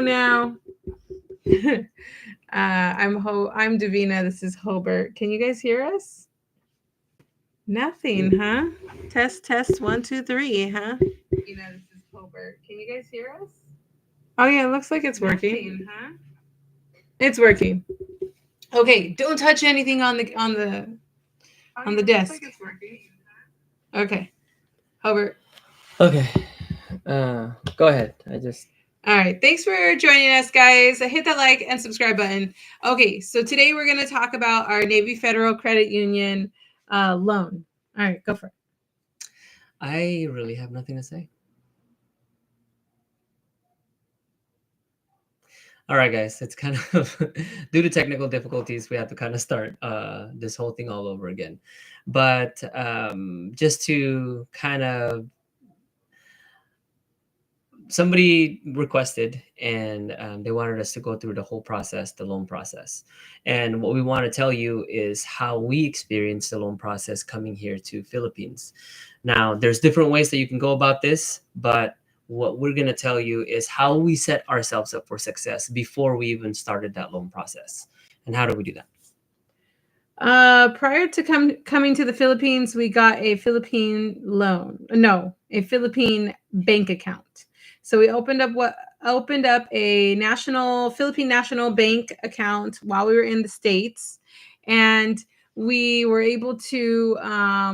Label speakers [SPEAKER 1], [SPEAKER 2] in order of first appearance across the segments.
[SPEAKER 1] now. I'm Davina. This is Hobart. Can you guys hear us? Nothing, huh? Test test 1 2 3, huh? This is Hobart. Can you guys hear us? Oh yeah, it looks like it's working. Nothing, huh? It's working. Okay, don't touch anything on the desk. Looks like it's working. Okay, Hobart.
[SPEAKER 2] Okay. Go ahead.
[SPEAKER 1] All right. Thanks for joining us, guys. Hit that like and subscribe button. Okay. So today we're going to talk about our Navy Federal Credit Union loan. All right. Go for it.
[SPEAKER 2] I really have nothing to say. All right, guys. It's kind of due to technical difficulties, we have to kind of start this whole thing all over again. But just to kind of somebody requested and they wanted us to go through the whole process, the loan process. And what we want to tell you is how we experienced the loan process coming here to Philippines. Now, there's different ways that you can go about this, but what we're going to tell you is how we set ourselves up for success before we even started that loan process. And how do we do that?
[SPEAKER 1] Prior to coming to the Philippines, we got a Philippine loan. No, a Philippine bank account. So we opened up a national Philippine national bank account while we were in the States, and we were able to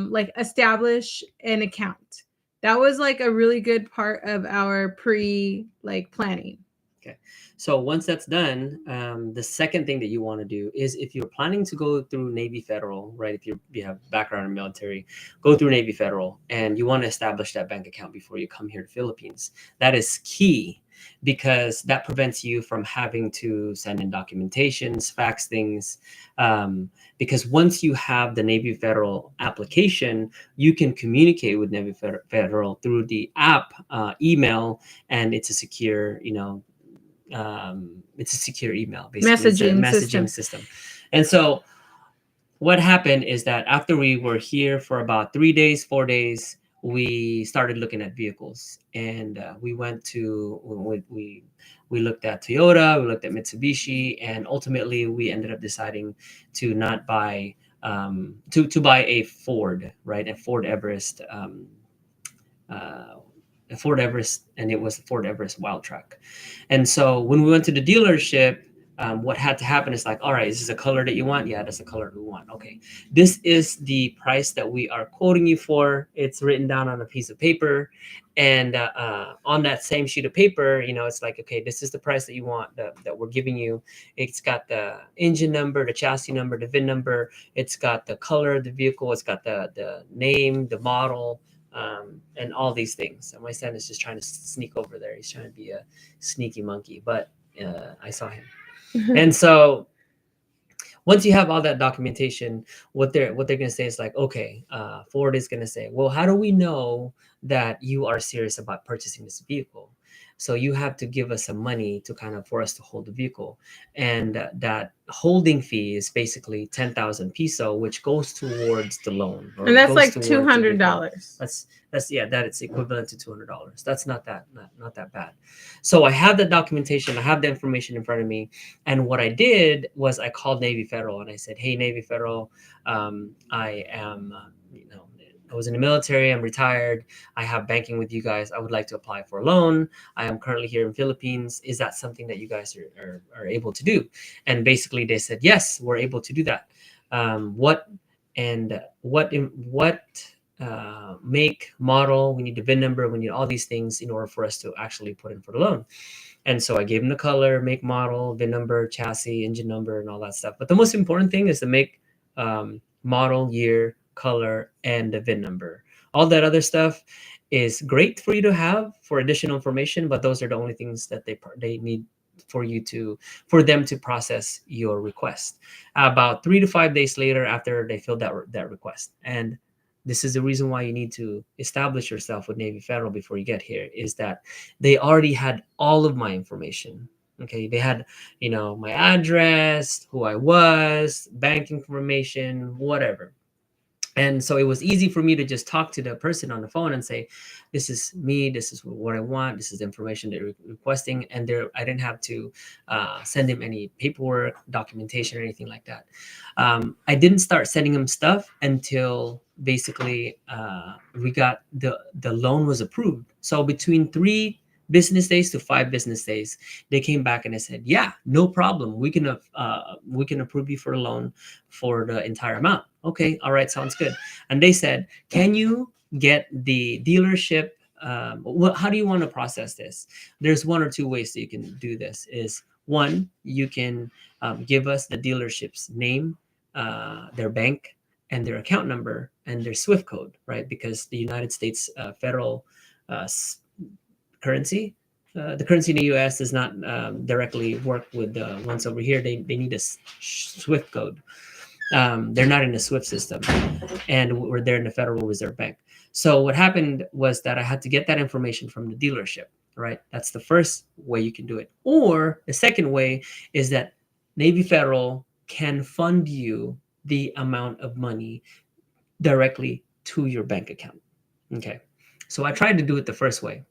[SPEAKER 1] like establish an account. That was like a really good part of our pre like planning.
[SPEAKER 2] Okay. So once that's done, the second thing that you want to do is if you're planning to go through Navy Federal, right? If you have background in military, go through Navy Federal, and you want to establish that bank account before you come here to Philippines. That is key because that prevents you from having to send in documentations, fax things. Because once you have the Navy Federal application, you can communicate with Navy Federal through the app, email, and it's a secure, it's a secure email, basically. It's a messaging system. And so what happened is that after we were here for about 3 days, 4 days, we started looking at vehicles, and we went to we looked at Toyota, we looked at Mitsubishi, and ultimately we ended up deciding to not buy to buy a Ford, right? A Ford Everest, uh, a Ford Everest, and it was a Ford Everest Wildtrak. And so when we went to the dealership, what had to happen is like, all right, is this a color that you want? Yeah, that's the color we want. Okay, this is the price that we are quoting you for. It's written down on a piece of paper, and on that same sheet of paper, it's like, okay, this is the price that you want, that we're giving you. It's got the engine number, the chassis number, the VIN number. It's got the color of the vehicle. It's got the name, the model, and all these things. And my son is just trying to sneak over there. He's trying to be a sneaky monkey, but I saw him. And so once you have all that documentation, what they're going to say is like, okay, Ford is going to say, well, how do we know that you are serious about purchasing this vehicle? So you have to give us some money to kind of for us to hold the vehicle, and that holding fee is basically 10,000 peso, which goes towards the loan, or
[SPEAKER 1] And that's
[SPEAKER 2] goes
[SPEAKER 1] like
[SPEAKER 2] towards the vehicle.
[SPEAKER 1] $200.
[SPEAKER 2] That's yeah, that it's equivalent to $200. That's not that bad. So I have the documentation, I have the information in front of me, and what I did was I called Navy Federal and I said, "Hey, Navy Federal, I am, I was in the military. I'm retired. I have banking with you guys. I would like to apply for a loan. I am currently here in Philippines. Is that something that you guys are able to do?" And basically, they said, "Yes, we're able to do that." What make, model? We need the VIN number. We need all these things in order for us to actually put in for the loan. And so I gave them the color, make, model, VIN number, chassis, engine number, and all that stuff. But the most important thing is the make, model, year, color, and the VIN number. All that other stuff is great for you to have for additional information, but those are the only things that they need for you to for them to process your request. About 3 to 5 days later, after they filled that request, and this is the reason why you need to establish yourself with Navy Federal before you get here, is that they already had all of my information. Okay, they had, my address, who I was, bank information, whatever. And so it was easy for me to just talk to the person on the phone and say, this is me, this is what I want, this is the information they're requesting. And there, I didn't have to send him any paperwork, documentation, or anything like that. I didn't start sending him stuff until basically we got the loan was approved. So between 3 business days to 5 business days, they came back and they said, yeah, no problem, we can approve you for a loan for the entire amount. Okay, all right, sounds good. And they said, can you get the dealership, how do you want to process this? There's 1 or 2 ways that you can do this. Is one, you can give us the dealership's name, their bank, and their account number and their SWIFT code, right? Because the United States federal uh, currency, the currency in the US does not directly work with the ones over here. They need a SWIFT code. They're not in the SWIFT system, and we're there in the Federal Reserve Bank. So what happened was that I had to get that information from the dealership, right? That's the first way you can do it. Or the second way is that Navy Federal can fund you the amount of money directly to your bank account. Okay. So I tried to do it the first way.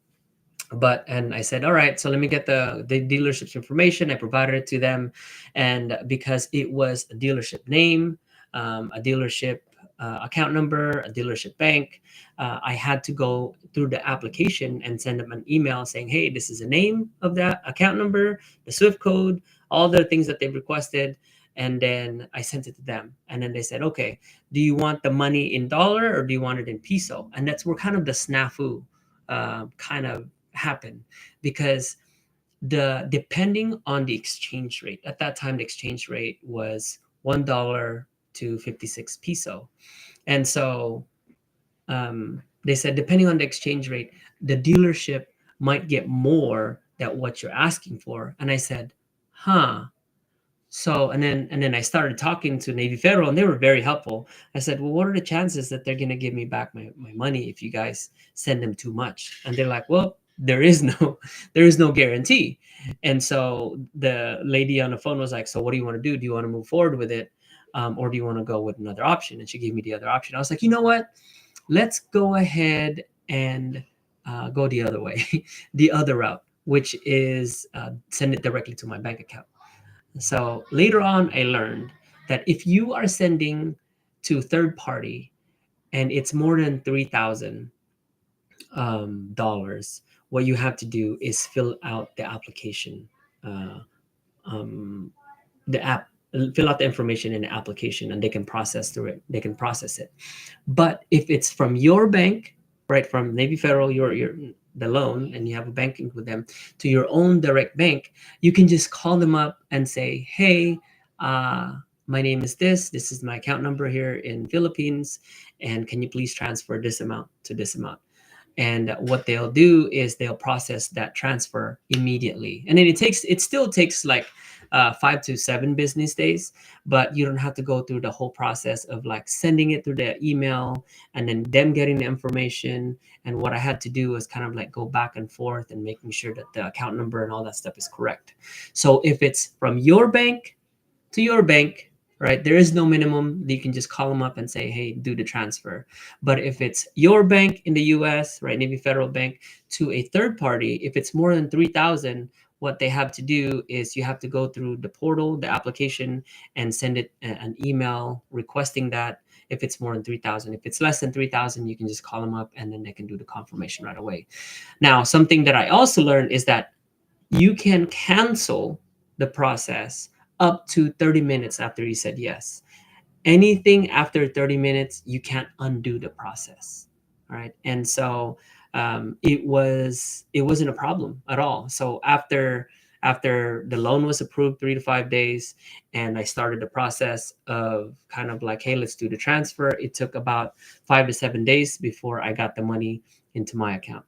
[SPEAKER 2] And I said, all right, so let me get the dealership's information. I provided it to them. And because it was a dealership name, a dealership account number, a dealership bank, I had to go through the application and send them an email saying, hey, this is the name of that account number, the SWIFT code, all the things that they've requested. And then I sent it to them. And then they said, okay, do you want the money in dollar or do you want it in peso? And that's where kind of the snafu kind of happen, because depending on the exchange rate at that time, the exchange rate was $1 to 56 peso. And so they said, depending on the exchange rate, the dealership might get more than what you're asking for. And I said, huh. So and then I started talking to Navy Federal, and they were very helpful. I said, well, what are the chances that they're gonna give me back my money if you guys send them too much? And they're like, well, there is no guarantee. And so the lady on the phone was like, so what do you want to do? Do you want to move forward with it? Or do you want to go with another option? And she gave me the other option. I was like, you know what? Let's go ahead and go the other way, the other route, which is send it directly to my bank account. So later on, I learned that if you are sending to third party and it's more than $3,000, what you have to do is fill out the application, uh, um, the app, fill out the information in the application, and they can process through it. They can process it. But if it's from your bank, right, from Navy Federal, your the loan, and you have a banking with them, to your own direct bank, you can just call them up and say, hey, my name is this. This is my account number here in Philippines, and can you please transfer this amount to this amount? And what they'll do is they'll process that transfer immediately. And then it still takes like 5 to 7 business days, but you don't have to go through the whole process of like sending it through their email and then them getting the information. And what I had to do was kind of like go back and forth and making sure that the account number and all that stuff is correct. So if it's from your bank to your bank, right, there is no minimum. You can just call them up and say, hey, do the transfer. But if it's your bank in the US, right, Navy Federal Bank, to a third party, if it's more than 3,000, what they have to do is you have to go through the portal, the application, and send it an email requesting that. If it's more than 3,000, if it's less than 3,000, you can just call them up and then they can do the confirmation right away. Now, something that I also learned is that you can cancel the process up to 30 minutes after you said yes. Anything after 30 minutes, you can't undo the process. All right. And so it wasn't a problem at all. So after the loan was approved 3 to 5 days, and I started the process of kind of like, hey, let's do the transfer. It took about 5 to 7 days before I got the money into my account.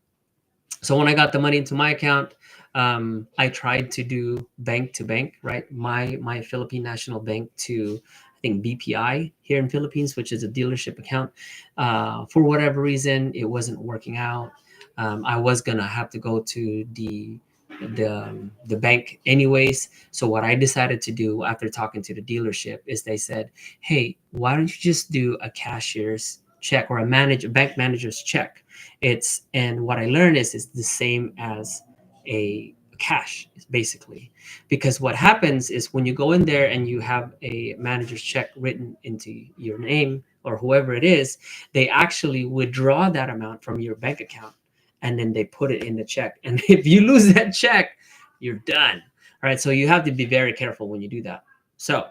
[SPEAKER 2] So when I got the money into my account, I tried to do bank to bank, right? My Philippine National Bank to, I think, BPI here in Philippines, which is a dealership account. For whatever reason, it wasn't working out. I was gonna have to go to the the bank anyways. So what I decided to do after talking to the dealership is they said, hey, why don't you just do a cashier's check or a bank manager's check? And what I learned is it's the same as a cash basically, because what happens is when you go in there and you have a manager's check written into your name or whoever it is, they actually withdraw that amount from your bank account and then they put it in the check. And if you lose that check, you're done. All right. So you have to be very careful when you do that. So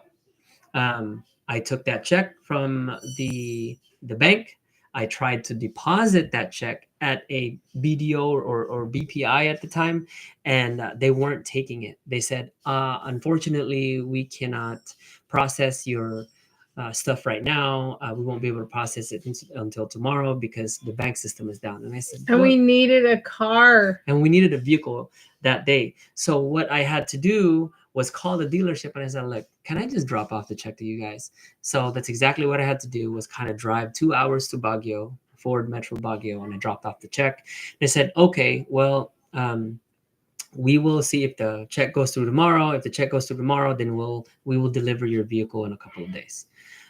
[SPEAKER 2] I took that check from the bank. I tried to deposit that check at a BDO or BPI at the time, and they weren't taking it. They said, unfortunately, we cannot process your stuff right now. We won't be able to process it until tomorrow because the bank system is down. And I said,
[SPEAKER 1] and we needed a car.
[SPEAKER 2] And we needed a vehicle that day. So what I had to do was call the dealership and I said, look, can I just drop off the check to you guys? So that's exactly what I had to do, was kind of drive 2 hours to Baguio, Ford Metro Baguio, and I dropped off the check. They said, okay, well, we will see if the check goes through tomorrow. If the check goes through tomorrow, then we will deliver your vehicle in a couple of days.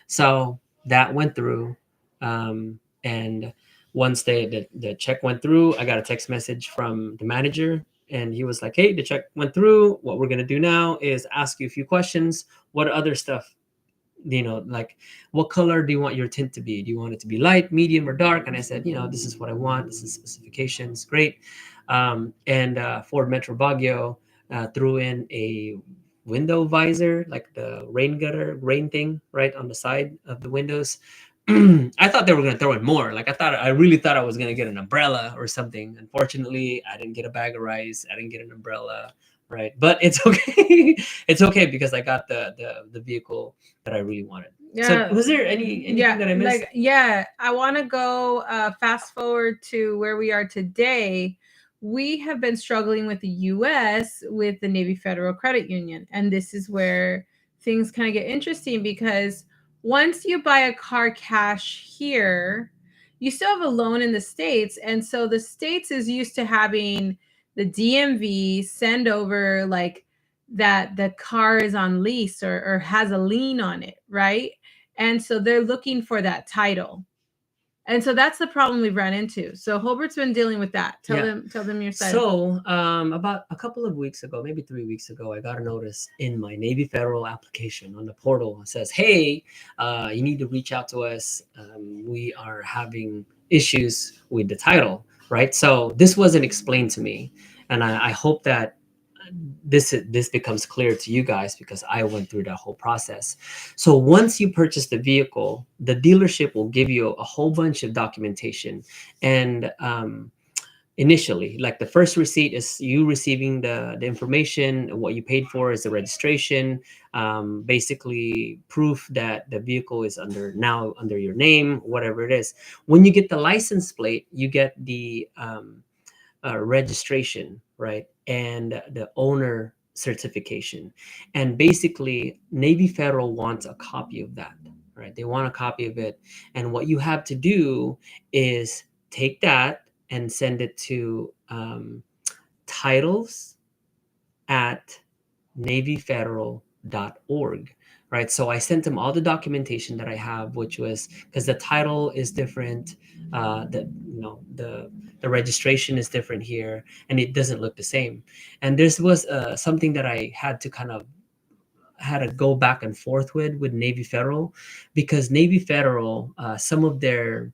[SPEAKER 2] So that went through. And once the check went through, I got a text message from the manager and he was like, hey, the check went through. What we're going to do now is ask you a few questions. What other stuff, like what color do you want your tint to be? Do you want it to be light, medium, or dark? And I said, this is what I want. This is specifications. Great. And Ford Metro Baguio threw in a window visor, like the rain thing right on the side of the windows. I thought they were going to throw in more. Like I really thought I was going to get an umbrella or something. Unfortunately, I didn't get a bag of rice. I didn't get an umbrella. Right. But it's okay. It's okay because I got the vehicle that I really wanted.
[SPEAKER 1] Yeah.
[SPEAKER 2] So was there anything that I missed?
[SPEAKER 1] I want to go fast forward to where we are today. We have been struggling with the U.S. with the Navy Federal Credit Union. And this is where things kind of get interesting because once you buy a car cash here, you still have a loan in the States. And so the States is used to having the DMV send over like that the car is on lease or has a lien on it, right? And so they're looking for that title. And so that's the problem we've run into. So Holbert's been dealing with that. Tell them your side.
[SPEAKER 2] So about a couple of weeks ago, maybe 3 weeks ago, I got a notice in my Navy Federal application on the portal. It says, hey, you need to reach out to us. We are having issues with the title, right? So this wasn't explained to me. And I hope that this becomes clear to you guys because I went through that whole process. So once you purchase the vehicle, the dealership will give you a whole bunch of documentation. And initially, like the first receipt is you receiving the information. What you paid for is the registration, basically proof that the vehicle is under your name, whatever it is. When you get the license plate, you get the registration, right? And the owner certification. And basically, Navy Federal wants a copy of that, right? They want a copy of it. And what you have to do is take that and send it to titles at navyfederal.org. Right. So I sent them all the documentation that I have, which was because the title is different. The registration is different here and it doesn't look the same. And this was something that I had to go back and forth with Navy Federal, because Navy Federal, some of the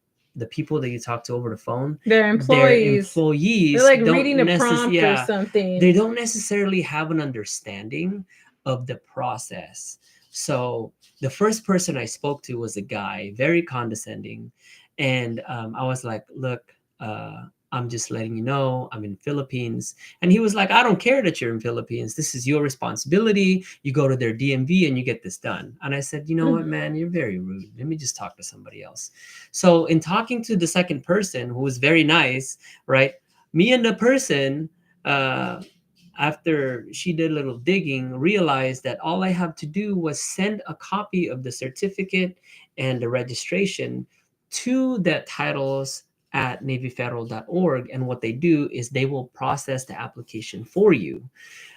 [SPEAKER 2] people that you talk to over the phone,
[SPEAKER 1] their employees they're like reading a prompt or something.
[SPEAKER 2] They don't necessarily have an understanding of the process. So the first person I spoke to was a guy, very condescending. And I was like, look, I'm just letting you know I'm in Philippines. And he was like, I don't care that you're in Philippines. This is your responsibility. You go to their DMV and you get this done. And I said, you know what, man, you're very rude. Let me just talk to somebody else. So in talking to the second person, who was very nice, right? Me and the person, after she did a little digging, realized that all I have to do was send a copy of the certificate and the registration to that title's at navyfederal.org, and what they do is they will process the application for you.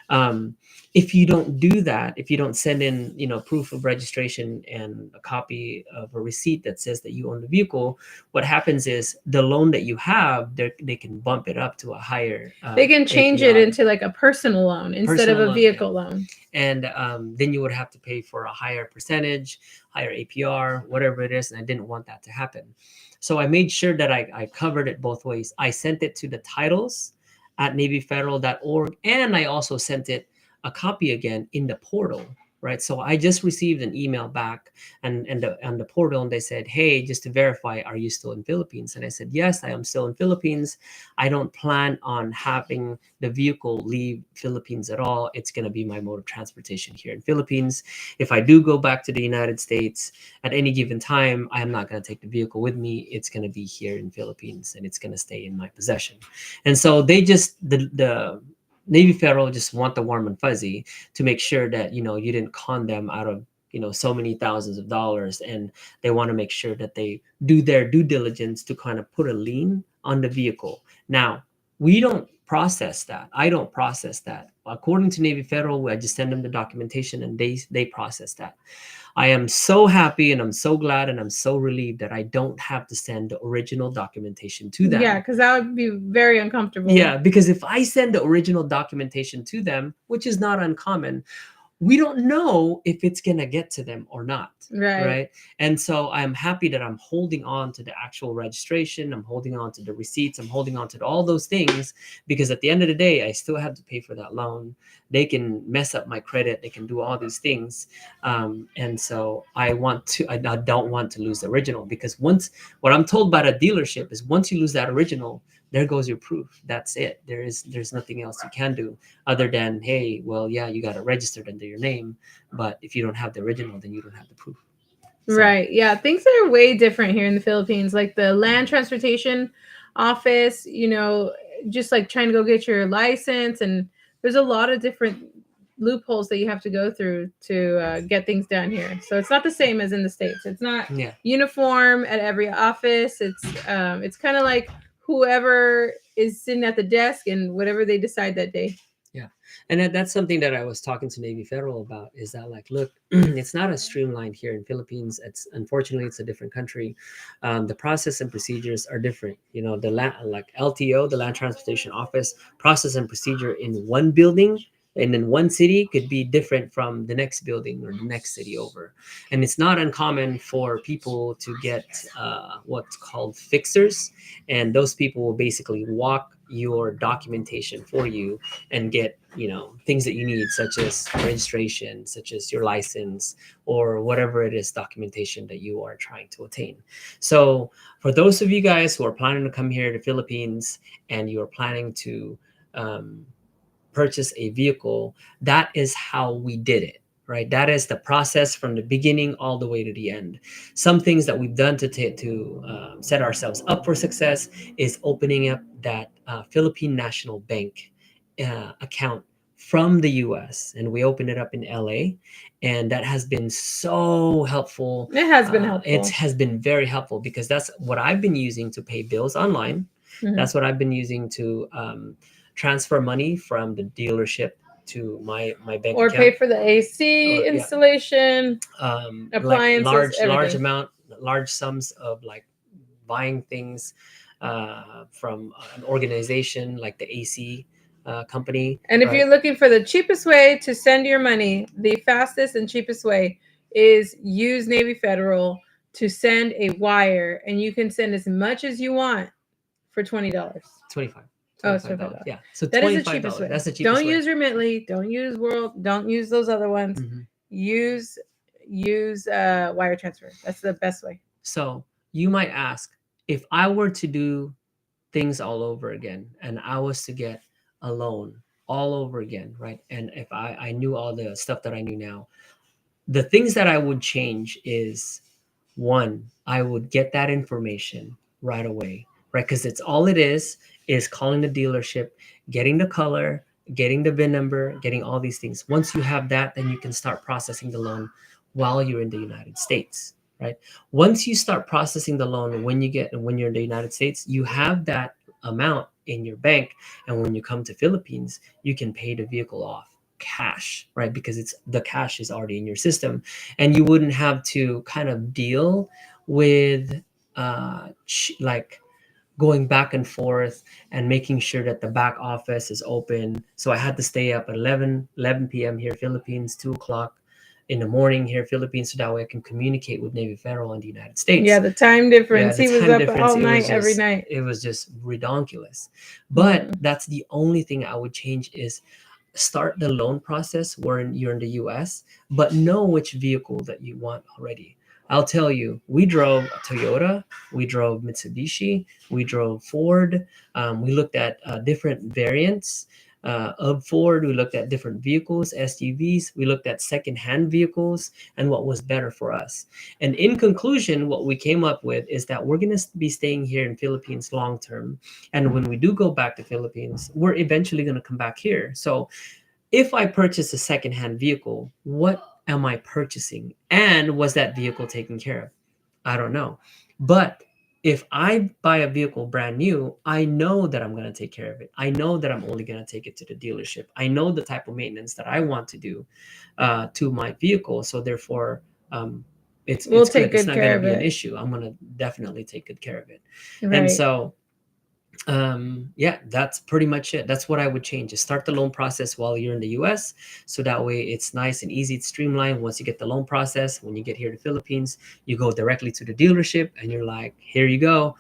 [SPEAKER 2] um, if you don't do that, if you don't send in, proof of registration and a copy of a receipt that says that you own the vehicle, what happens is the loan that you have, they can bump it up to a higher
[SPEAKER 1] They can change it
[SPEAKER 2] APR.
[SPEAKER 1] into like a personal loan instead of a vehicle loan.
[SPEAKER 2] And then you would have to pay for a higher percentage, higher APR, whatever it is. And I didn't want that to happen. So I made sure that I covered it both ways. I sent it to the titles at navyfederal.org, and I also sent it a copy again in the portal, right? So I just received an email back and on the portal, and they said, hey, just to verify, are you still in Philippines? And I said, yes, I am still in Philippines. I don't plan on having the vehicle leave Philippines at all. It's going to be my mode of transportation here in Philippines. If I do go back to the United States at any given time, I am not going to take the vehicle with me. It's going to be here in Philippines, and it's going to stay in my possession. And so they just, the Navy Federal just want the warm and fuzzy to make sure that, you didn't con them out of, so many thousands of dollars. And they want to make sure that they do their due diligence to kind of put a lien on the vehicle. Now, we don't process that. I don't process that. According to Navy Federal, I just send them the documentation and they process that. I am so happy and I'm so glad and I'm so relieved that I don't have to send the original documentation to them.
[SPEAKER 1] Yeah, because that would be very uncomfortable.
[SPEAKER 2] Yeah, because if I send the original documentation to them, which is not uncommon, we don't know if it's going to get to them or not. Right. And so I'm happy that I'm holding on to the actual registration. I'm holding on to the receipts. I'm holding on to all those things, because at the end of the day, I still have to pay for that loan. They can mess up my credit. They can do all these things. And so I don't want to lose the original, because what I'm told by the dealership is once you lose that original, there goes your proof. That's it. There's nothing else you can do other than, hey, well, yeah, you got it registered under your name, but if you don't have the original, then you don't have the proof.
[SPEAKER 1] So. Right. Yeah. Things are way different here in the Philippines. Like the land transportation office, just like trying to go get your license, and there's a lot of different loopholes that you have to go through to get things done here. So it's not the same as in the States. It's not uniform at every office. It's kind of like whoever is sitting at the desk and whatever they decide that day.
[SPEAKER 2] Yeah. And that's something that I was talking to Navy Federal about, is that, like, look, it's not as streamlined here in Philippines. Unfortunately, it's a different country. The process and procedures are different. The like LTO, the Land Transportation Office, process and procedure in one building and in one city could be different from the next building or the next city over. And it's not uncommon for people to get what's called fixers. And those people will basically walk your documentation for you and get things that you need, such as registration, such as your license, or whatever it is documentation that you are trying to attain. So for those of you guys who are planning to come here to the Philippines and you are planning to purchase a vehicle, that is how we did it. Right, that is the process from the beginning all the way to the end. Some things that we've done to set ourselves up for success is opening up that Philippine National Bank account from the U.S. and we opened it up in L.A. and that has been so helpful.
[SPEAKER 1] It has been helpful.
[SPEAKER 2] It has been very helpful, because that's what I've been using to pay bills online. Mm-hmm. That's what I've been using to transfer money from the dealership to my bank
[SPEAKER 1] or
[SPEAKER 2] account.
[SPEAKER 1] Pay for the AC installation, appliances,
[SPEAKER 2] like large sums of like buying things from an organization like the AC company.
[SPEAKER 1] And if you're looking for the cheapest way to send your money, the fastest and cheapest way is use Navy Federal to send a wire, and you can send as much as you want for $20.
[SPEAKER 2] $25.
[SPEAKER 1] Oh, it's $25.
[SPEAKER 2] Yeah. So
[SPEAKER 1] that is the cheapest way.
[SPEAKER 2] That's the cheapest
[SPEAKER 1] way. Use Remitly. Don't use World. Don't use those other ones. Mm-hmm. Use wire transfer. That's the best way.
[SPEAKER 2] So you might ask, if I were to do things all over again and I was to get a loan all over again, right? And if I knew all the stuff that I knew now, the things that I would change is, one, I would get that information right away, right? Because it's all it is calling the dealership, getting the color, getting the VIN number, getting all these things. Once you have that, then you can start processing the loan while you're in the United States, right? Once you start processing the loan, when you're in the United States, you have that amount in your bank, and when you come to Philippines, you can pay the vehicle off cash, right? Because it's the cash is already in your system, and you wouldn't have to kind of deal with like going back and forth and making sure that the back office is open. So I had to stay up at 11 p.m. here, Philippines, 2 o'clock in the morning here, Philippines, so that way I can communicate with Navy Federal in the United States.
[SPEAKER 1] Yeah, the time difference.
[SPEAKER 2] The
[SPEAKER 1] He was
[SPEAKER 2] time
[SPEAKER 1] up
[SPEAKER 2] difference,
[SPEAKER 1] all night, every night.
[SPEAKER 2] it was just redonkulous. But that's the only thing I would change is start the loan process when you're in the US, but know which vehicle that you want already. I'll tell you, we drove Toyota, we drove Mitsubishi, we drove Ford. We looked at different variants of Ford. We looked at different vehicles, SUVs. We looked at secondhand vehicles and what was better for us. And in conclusion, what we came up with is that we're going to be staying here in Philippines long term. And when we do go back to Philippines, we're eventually going to come back here. So if I purchase a secondhand vehicle, what am I purchasing? And was that vehicle taken care of? I don't know. But if I buy a vehicle brand new, I know that I'm going to take care of it. I know that I'm only going to take it to the dealership. I know the type of maintenance that I want to do to my vehicle. So therefore, it's good. It's not going to be an issue. I'm going to definitely take good care of it. Right. And so yeah, that's pretty much it. That's what I would change, is start the loan process while you're in the US, so that way it's nice and easy, it's streamlined. Once you get the loan process, when you get here to Philippines, you go directly to the dealership and you're like, here you go,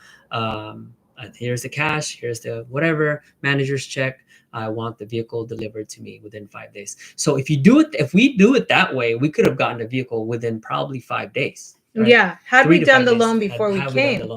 [SPEAKER 2] here's the cash, here's the whatever manager's check, I want the vehicle delivered to me within 5 days. So if we do it that way, we could have gotten a vehicle within probably 5 days. Right?
[SPEAKER 1] Yeah, had we done the loan before we came,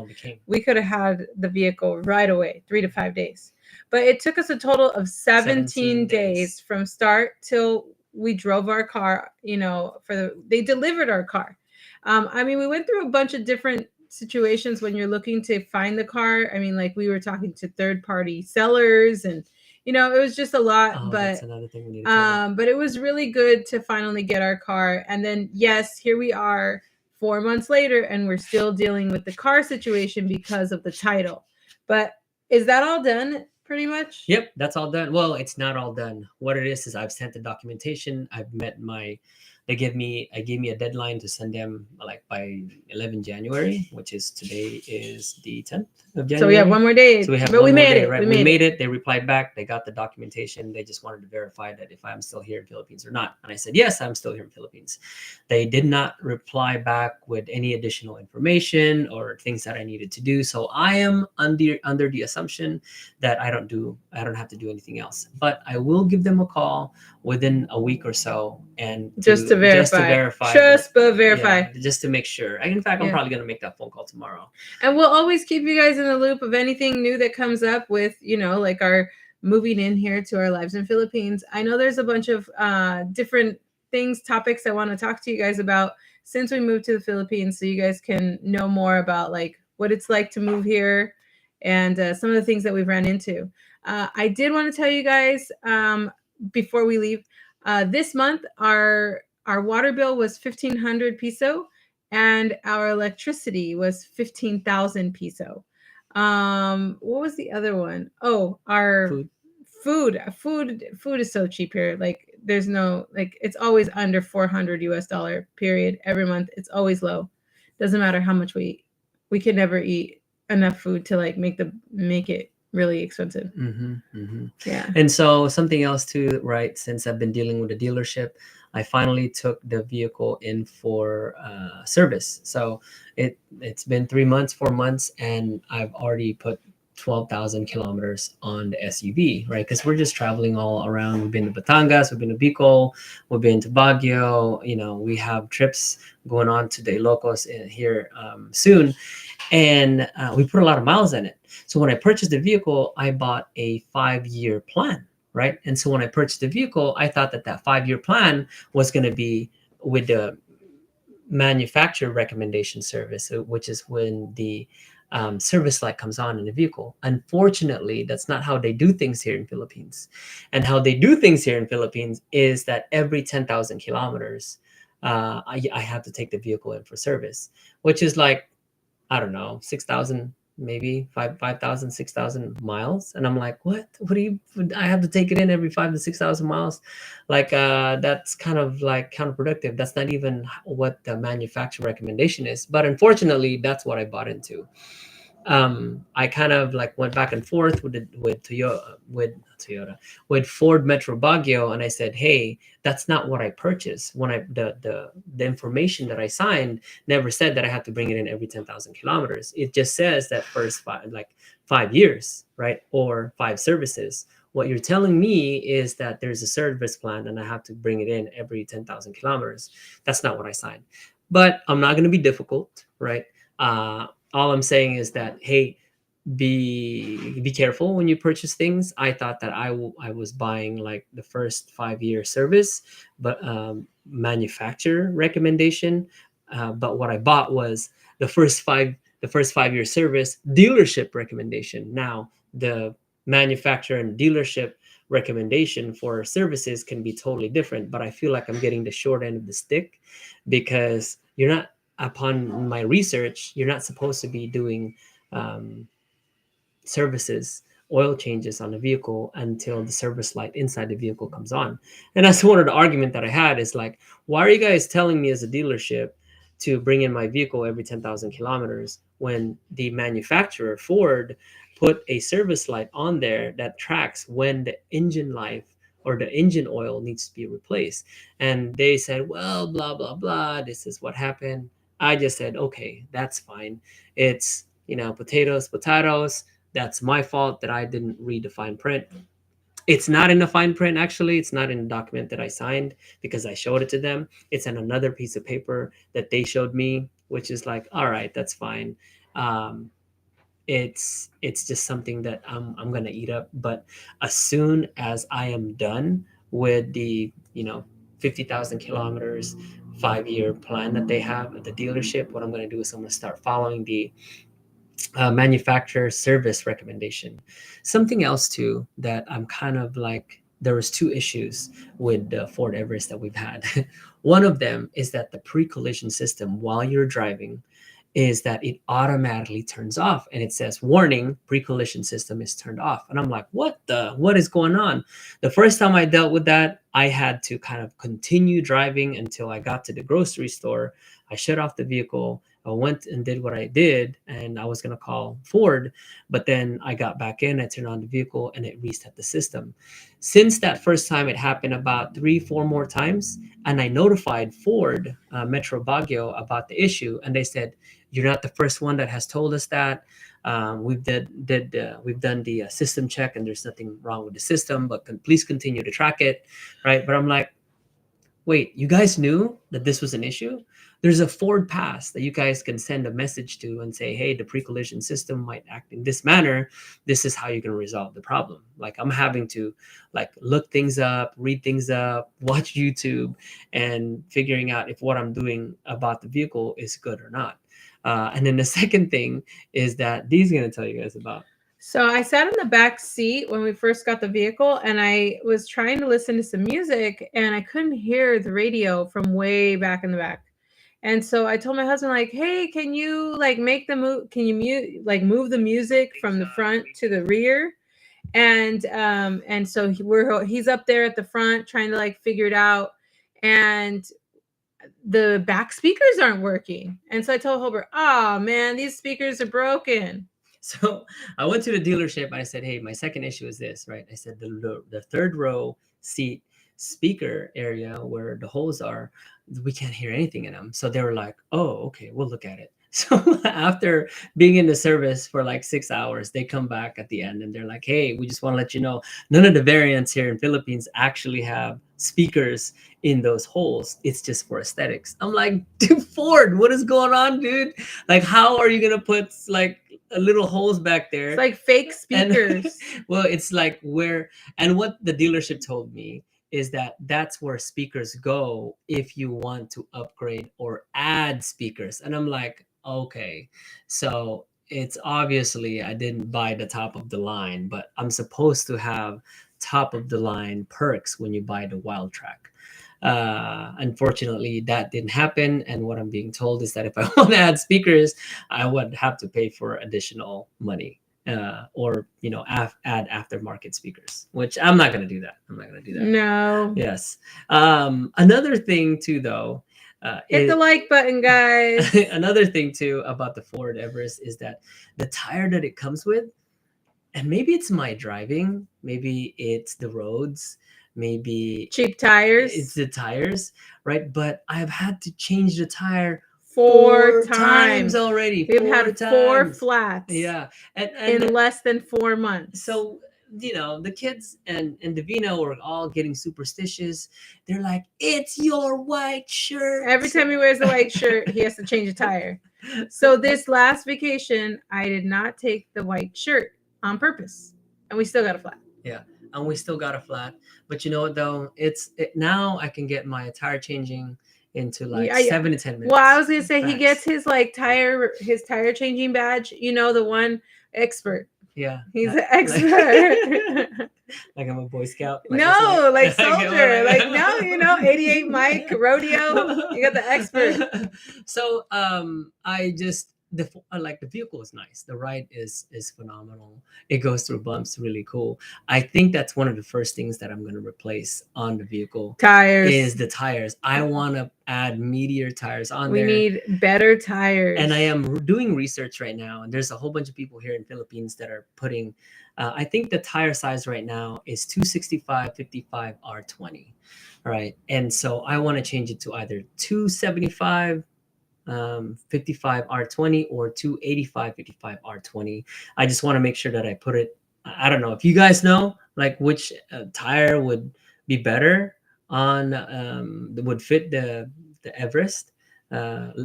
[SPEAKER 1] we could have had the vehicle right away, 3 to 5 days. But it took us a total of 17 days from start till we drove our car. They delivered our car. I mean, we went through a bunch of different situations when you're looking to find the car. I mean, like, we were talking to third-party sellers, and it was just a lot. But that's another thing we need to cover. But it was really good to finally get our car, and then yes, here we are 4 months later, and we're still dealing with the car situation because of the title. But is that all done pretty much?
[SPEAKER 2] Yep, that's all done. Well, it's not all done. What it is I've sent the documentation. I've met I gave me a deadline to send them like by 11 January, which is today is the 10th of January.
[SPEAKER 1] So we have one more day.
[SPEAKER 2] So we made it, right? We made it. They replied back. They got the documentation. They just wanted to verify that if I'm still here in Philippines or not. And I said, yes, I'm still here in Philippines. They did not reply back with any additional information or things that I needed to do. So I am under the assumption that I don't have to do anything else. But I will give them a call within a week or so, and just to verify, just to make sure. In fact, I'm probably going to make that phone call tomorrow.
[SPEAKER 1] And we'll always keep you guys in the loop of anything new that comes up with, like our moving in here to our lives in Philippines. I know there's a bunch of different topics I want to talk to you guys about since we moved to the Philippines, so you guys can know more about like what it's like to move here and some of the things that we've ran into. I did want to tell you guys before we leave, this month our water bill was 1,500 peso and our electricity was 15,000 peso. What was the other one? Oh, our food is so cheap here. Like, there's no, like, it's always under $400 period every month. It's always low. Doesn't matter how much we eat. We can never eat enough food to like make it really expensive.
[SPEAKER 2] Yeah. And so something else too, right? Since I've been dealing with a dealership, I finally took the vehicle in for service. So it's been 3 months, 4 months, and I've already put 12,000 kilometers on the SUV, right? Because we're just traveling all around. We've been to Batangas, we've been to Bicol, we've been to Baguio. We have trips going on to the Ilocos here soon. And we put a lot of miles in it. So when I purchased the vehicle, I bought a 5-year plan, right? And so when I purchased the vehicle, I thought that 5-year plan was going to be with the manufacturer recommendation service, which is when the service light comes on in the vehicle. Unfortunately, that's not how they do things here in Philippines. And how they do things here in Philippines is that every 10,000 kilometers, I have to take the vehicle in for service, which is like, I don't know, 6,000, maybe 5,000, 6,000 miles. And I'm like, what do you, I have to take it in every 5 to 6,000 miles. Like, that's kind of like counterproductive. That's not even what the manufacturer recommendation is. But unfortunately, that's what I bought into. I kind of like went back and forth with Toyota with Ford Metro Baguio, and I said, hey, that's not what I purchased. When the information that I signed never said that I had to bring it in every 10,000 kilometers. It just says that first 5 years, right, or 5 services. What you're telling me is that there's a service plan and I have to bring it in every 10,000 kilometers. That's not what I signed. But I'm not going to be difficult, right? All I'm saying is that, hey, be careful when you purchase things. I thought that I was buying like the first 5 year service, but manufacturer recommendation. But what I bought was the first 5 year service dealership recommendation. Now the manufacturer and dealership recommendation for services can be totally different, but I feel like I'm getting the short end of the stick, because you're not, upon my research, you're not supposed to be doing um, services, oil changes on the vehicle until the service light inside the vehicle comes on. And that's one of the argument that I had is like, why are you guys telling me as a dealership to bring in my vehicle every 10,000 kilometers when the manufacturer, Ford, put a service light on there that tracks when the engine life or the engine oil needs to be replaced? And they said, well, blah, blah, blah, this is what happened. I just said, okay, that's fine. It's, potatoes, potatoes. That's my fault that I didn't read the fine print. It's not in the fine print, actually. It's not in the document that I signed because I showed it to them. It's in another piece of paper that they showed me, which is like, all right, that's fine. Um, it's just something that I'm gonna eat up. But as soon as I am done with the 50,000 kilometers 5 year plan that they have at the dealership, what I'm gonna do is I'm gonna start following the manufacturer service recommendation. Something else too that I'm kind of like, there was two issues with the Ford Everest that we've had. One of them is that the pre-collision system while you're driving is that it automatically turns off and it says, warning, pre-collision system is turned off. And I'm like, what is going on? The first time I dealt with that, I had to kind of continue driving until I got to the grocery store. I shut off the vehicle. I went and did what I did, and I was going to call Ford, but then I got back in, I turned on the vehicle, and it reset the system. Since that first time, it happened about 3, 4 more times, and I notified Ford, Metro Baguio, about the issue, and they said, you're not the first one that has told us that. We've done the system check, and there's nothing wrong with the system, but please continue to track it, right? But I'm like, wait, you guys knew that this was an issue? There's a Ford Pass that you guys can send a message to and say, hey, the pre-collision system might act in this manner. This is how you can resolve the problem. Like, I'm having to like look things up, read things up, watch YouTube, and figuring out if what I'm doing about the vehicle is good or not. And then the second thing is that Dee's going to tell you guys about.
[SPEAKER 1] So I sat in the back seat when we first got the vehicle, and I was trying to listen to some music, and I couldn't hear the radio from way back in the back. And so I told my husband, like, hey, can you like make the move? Can you move the music from the front to the rear? And so he's up there at the front trying to like figure it out, and the back speakers aren't working. And so I told Holbert, oh man, these speakers are broken.
[SPEAKER 2] So I went to the dealership. I said, hey, my second issue is this, right? I said, the third row seat speaker area where the holes are, we can't hear anything in them. So they were like, oh, okay, we'll look at it. So after being in the service for like 6 hours, they come back at the end and they're like, hey, we just want to let you know, none of the variants here in Philippines actually have speakers in those holes. It's just for aesthetics. I'm like, dude, Ford, what is going on, dude? Like, how are you going to put like little holes back there?
[SPEAKER 1] It's like fake speakers.
[SPEAKER 2] And, well, it's like where, and what the dealership told me is that that's where speakers go if you want to upgrade or add speakers. And I'm like, okay, so it's obviously I didn't buy the top of the line, but I'm supposed to have top of the line perks when you buy the Wild Track. Unfortunately, that didn't happen. And what I'm being told is that if I want to add speakers, I would have to pay for additional money. Or add aftermarket speakers, which I'm not going to do that. I'm not going to do that.
[SPEAKER 1] No.
[SPEAKER 2] Yes. Another thing too, though,
[SPEAKER 1] hit the like button, guys.
[SPEAKER 2] another thing too about the Ford Everest is that the tire that it comes with, and maybe it's my driving, maybe it's the roads, maybe
[SPEAKER 1] cheap tires.
[SPEAKER 2] It's the tires, right? But I've had to change the tire
[SPEAKER 1] four times
[SPEAKER 2] already.
[SPEAKER 1] We've had 4 flats.
[SPEAKER 2] Yeah, and
[SPEAKER 1] in less than 4 months.
[SPEAKER 2] So the kids and Davina were all getting superstitious. They're like, "It's your white shirt."
[SPEAKER 1] Every time he wears a white shirt, he has to change a tire. So this last vacation, I did not take the white shirt on purpose, and we still got a flat.
[SPEAKER 2] Yeah, and we still got a flat. But you know what though? Now I can get my tire changing into like 7 to 10 minutes.
[SPEAKER 1] Well, I was gonna say he gets his tire changing badge. The one expert.
[SPEAKER 2] Yeah,
[SPEAKER 1] he's an expert.
[SPEAKER 2] Like I'm a Boy Scout.
[SPEAKER 1] No, like soldier. Like no, 88 Mike rodeo. You got the expert.
[SPEAKER 2] So I just the vehicle is nice. The ride is phenomenal. It goes through bumps, really cool. I think that's one of the first things that I'm going to replace on the vehicle.
[SPEAKER 1] Tires
[SPEAKER 2] is the tires. I want to add Meteor tires on
[SPEAKER 1] there. We need better tires.
[SPEAKER 2] And I am doing research right now, and there's a whole bunch of people here in Philippines that are putting. I think the tire size right now is 265 55 R20. All right, and so I want to change it to either 275 55 R20 or 285 55 R20. I just want to make sure that I put it. I don't know if you guys know like which tire would be better on would fit the Everest.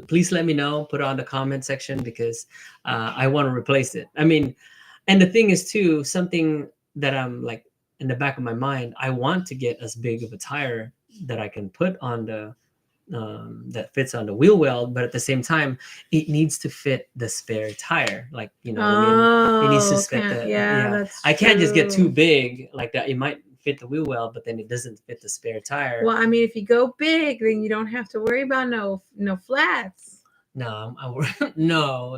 [SPEAKER 2] Please let me know. Put it on the comment section because I want to replace it. I mean, and the thing is too, something that I'm like in the back of my mind, I want to get as big of a tire that I can put on the that fits on the wheel well, but at the same time it needs to fit the spare tire, like what I mean, it needs to fit
[SPEAKER 1] that's
[SPEAKER 2] I can't just get too big like that. It might fit the wheel well, but then it doesn't fit the spare tire.
[SPEAKER 1] Well, I mean, if you go big, then you don't have to worry about no flats.
[SPEAKER 2] No, no.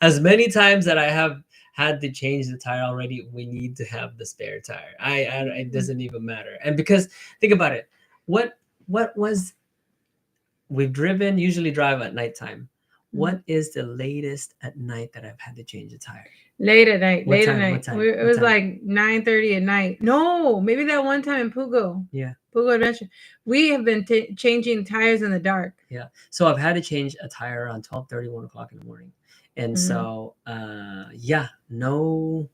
[SPEAKER 2] As many times that I have had to change the tire already, we need to have the spare tire. It doesn't even matter. And because think about it, what was we've usually drive at nighttime. What is the latest at night that I've had to change a tire?
[SPEAKER 1] Late at night. It was like 9:30 at night. No, maybe that one time in Pugo.
[SPEAKER 2] Yeah.
[SPEAKER 1] Pugo Adventure. We have been changing tires in the dark.
[SPEAKER 2] Yeah. So I've had to change a tire around 12:30, 1 o'clock in the morning. And so, no,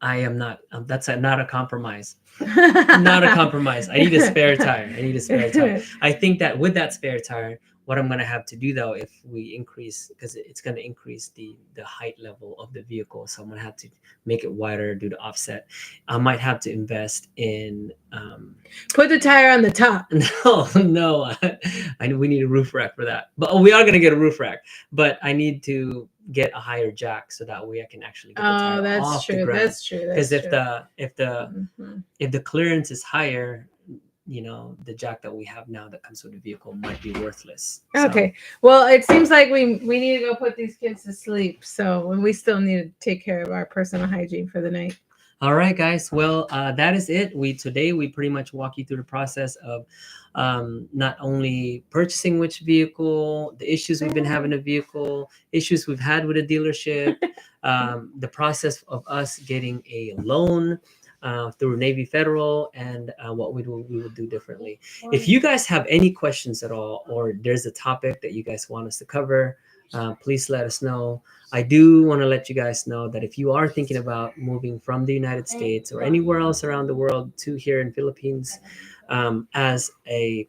[SPEAKER 2] I am not. That's not a compromise. Not a compromise. I need a spare tire. I think that with that spare tire, what I'm going to have to do though, if we increase, because it's going to increase the height level of the vehicle, so I'm going to have to make it wider, do the offset. I might have to invest in
[SPEAKER 1] put the tire on the top.
[SPEAKER 2] No, we need a roof rack for that. But we are going to get a roof rack. But I need to get a higher jack so that way I can actually get the tire off the ground.
[SPEAKER 1] That's true.
[SPEAKER 2] Because if the clearance is higher, the jack that we have now that comes with the vehicle might be worthless.
[SPEAKER 1] Okay. Well, it seems like we need to go put these kids to sleep. So we still need to take care of our personal hygiene for the night.
[SPEAKER 2] All right, guys. Well, that is it. Today we pretty much walk you through the process of not only purchasing which vehicle, the issues we've been having a vehicle, issues we've had with a dealership, the process of us getting a loan through Navy Federal, and what we will do differently. If you guys have any questions at all, or there's a topic that you guys want us to cover, please let us know. I do want to let you guys know that if you are thinking about moving from the United States or anywhere else around the world to here in Philippines, as a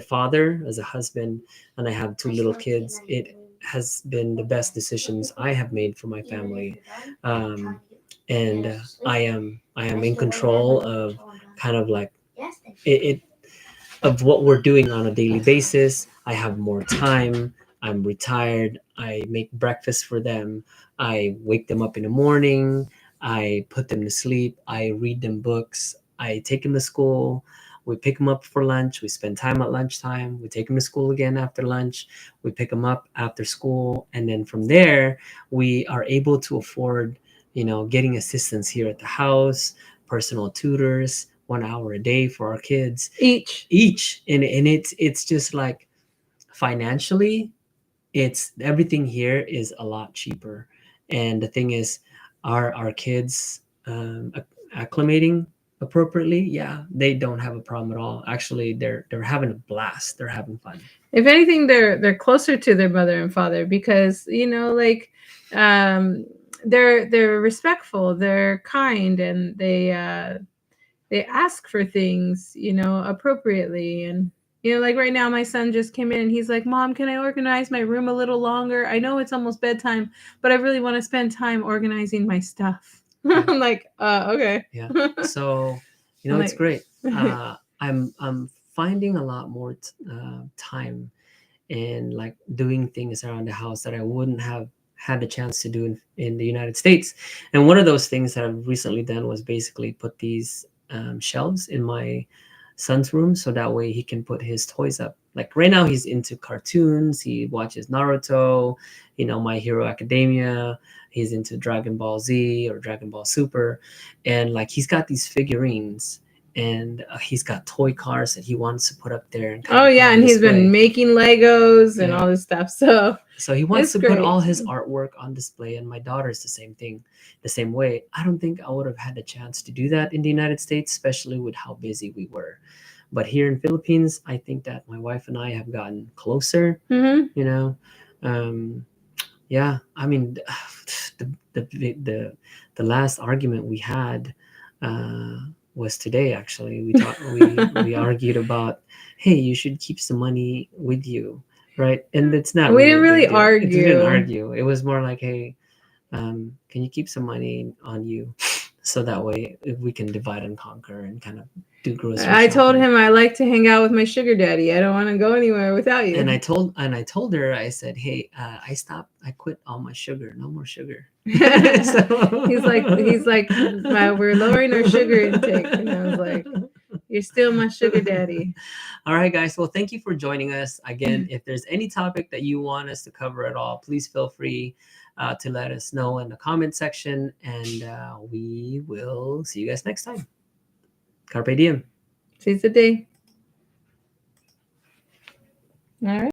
[SPEAKER 2] father, as a husband, and I have 2 little kids, it has been the best decisions I have made for my family. And I am in control of kind of like it of what we're doing on a daily basis. I have more time. I'm retired. I make breakfast for them. I wake them up in the morning. I put them to sleep. I read them books. I take them to school. We pick them up for lunch. We spend time at lunchtime. We take them to school again after lunch. We pick them up after school. And then from there, we are able to afford, getting assistance here at the house, personal tutors, 1 hour a day for our kids. Each. And it's just like financially, it's everything here is a lot cheaper. And the thing is, our kids acclimating appropriately, yeah, they don't have a problem at all. Actually, they're having a blast. They're having fun.
[SPEAKER 1] If anything, they're closer to their mother and father because they're respectful, they're kind, and they ask for things appropriately. And like right now, my son just came in and he's like, Mom, can I organize my room a little longer? I know it's almost bedtime, but I really want to spend time organizing my stuff. Yeah. I'm like, okay.
[SPEAKER 2] Yeah. So, it's great. I'm finding a lot more time and like doing things around the house that I wouldn't have had the chance to do in the United States. And one of those things that I've recently done was basically put these shelves in my son's room so that way he can put his toys up. Like right now he's into cartoons. He watches Naruto, My Hero Academia. He's into Dragon Ball Z or Dragon Ball Super. And like he's got these figurines and he's got toy cars that he wants to put up there.
[SPEAKER 1] And he's been making Legos and all this stuff.
[SPEAKER 2] So he wants to put all his artwork on display, and my daughter's the same thing, the same way. I don't think I would have had the chance to do that in the United States, especially with how busy we were. But here in Philippines, I think that my wife and I have gotten closer. Yeah, I mean, the last argument we had was today. Actually, we argued about, hey, you should keep some money with you, right? And it's not.
[SPEAKER 1] We didn't really argue.
[SPEAKER 2] We didn't argue. It was more like, hey, can you keep some money on you, so that way we can divide and conquer and kind of do grocery shopping.
[SPEAKER 1] I told him I like to hang out with my sugar daddy. I don't want to go anywhere without you.
[SPEAKER 2] And I told her, I said, hey, I quit all my sugar. No more sugar.
[SPEAKER 1] So he's like, we're lowering our sugar intake. And I was like, you're still my sugar daddy.
[SPEAKER 2] All right, guys. Well, thank you for joining us. Again, if there's any topic that you want us to cover at all, please feel free to let us know in the comment section. And we will see you guys next time. Carpe diem.
[SPEAKER 1] Seize the day. All right.